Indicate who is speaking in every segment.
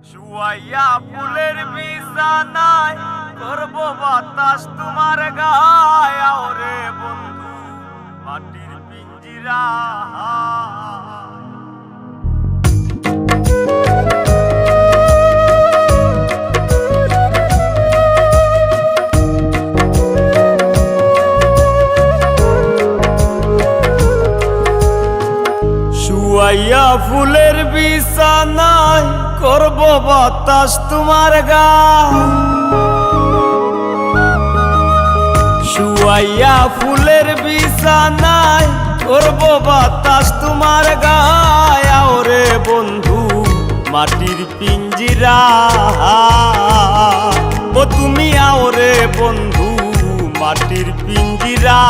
Speaker 1: শুয়াইয়া ফুলের বিছানায় করব বাতাস তোমার গায় ওরে বন্ধু মাটির পিঞ্জিরা শুয়াইয়া ফুলের বিছানায় করব বাতাস তোমার গায় শুয়াইয়া ফুলের বিছানায় করব বাতাস তোমার গায় ওরে বন্ধু মাটির পিঞ্জিরা ও তুমি ওরে বন্ধু মাটির পিঞ্জিরা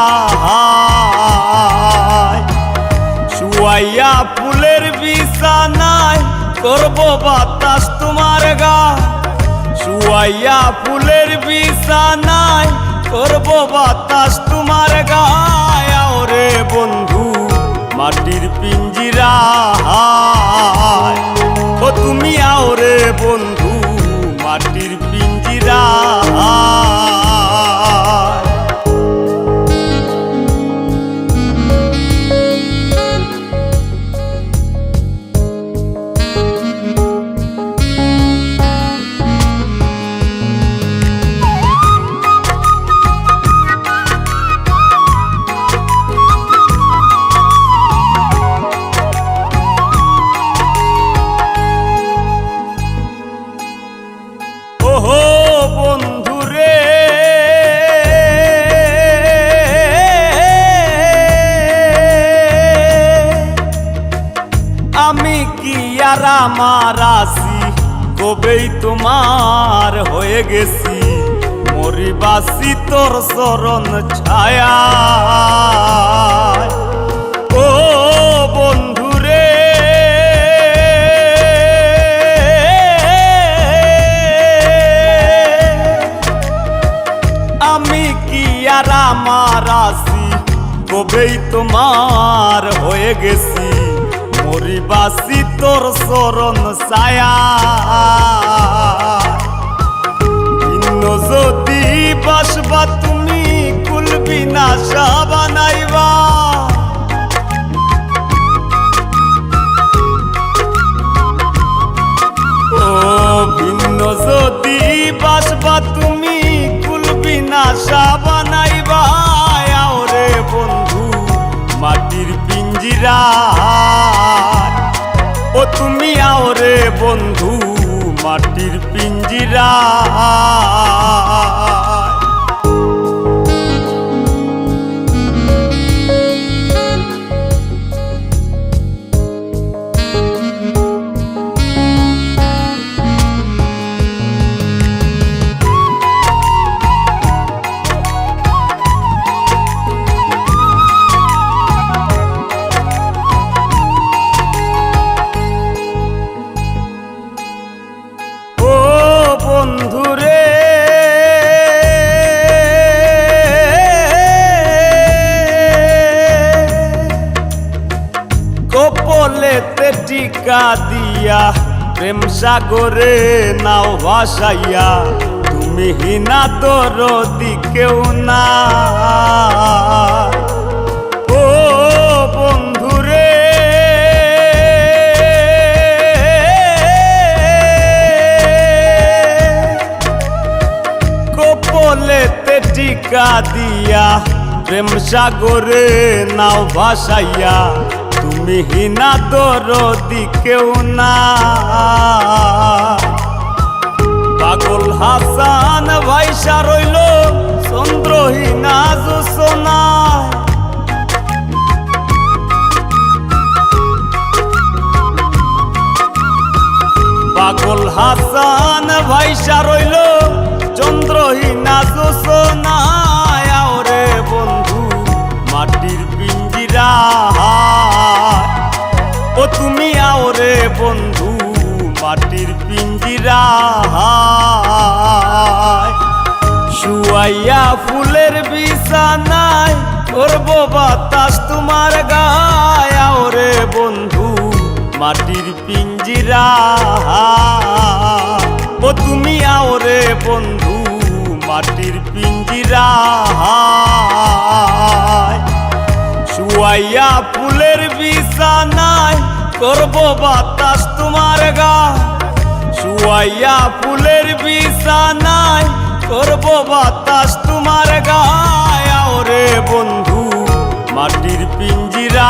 Speaker 1: শুয়াইয়া ফুলের বিছানায় করব বাতাস তোমার গায় শুয়াইয়া ফুলের বিছানায় করব বাতাস তোমার গায় ওরে বন্ধু মাটির পিঞ্জিরা ও তুমি ওরে বন্ধু মাটির পিঞ্জিরা আমি কি আর আমার আসি কবেই তোমার হয়ে গেছি মরিবাসি তোর চরণ ছায়া ও বন্ধু রে আমি কি আর আমার আসি কবেই তোমার হয়ে গেছি মরিবাসি তোর চরণ ছায়া ভিন্ন যদি বাসবা তুমি কুলবি না বানাইবা ও ভিন্ন যদি বাসবা তুমি কুলবি না বানাইবা ওরে বন্ধু মাটির পিঞ্জিরা ও তুমি ওরে বন্ধু মাটির পিঞ্জিরা বন্ধুরে কপলেতে টিকা দিয়া প্রেম সাগরে নাও ভাসাইয়া তুমি হিনা দরদি কেউ না ও বন্ধুরে কপলেতে টিকা দিয়া প্রেম সাগরে নাও ভাসাইয়া তুমি হিনা দরদি কেউ না পাগল হাসান ভাইসা রইল চন্দ্রহীনা জোছনা পাগল হাসান ভাইসা রইল চন্দ্রহীনা জোছনা ওরে বন্ধু মাটির পিঞ্জিরা ও তুমি ওরে বন্ধু মাটির পিঞ্জিরা শুয়াইয়া ফুলের বিছানায় করব বাতাস তোমার গায় ওরে বন্ধু মাটির পিঞ্জিরা। আও রে বন্ধু মাটির পিঞ্জিরা শুয়াইয়া ফুলের বিছানায় করব বাতাস তোমার গায় শুয়াইয়া ফুলের বিছানায় করব বাতাস তোমার গায় আও রে বন্ধু মাটির পিঞ্জিরা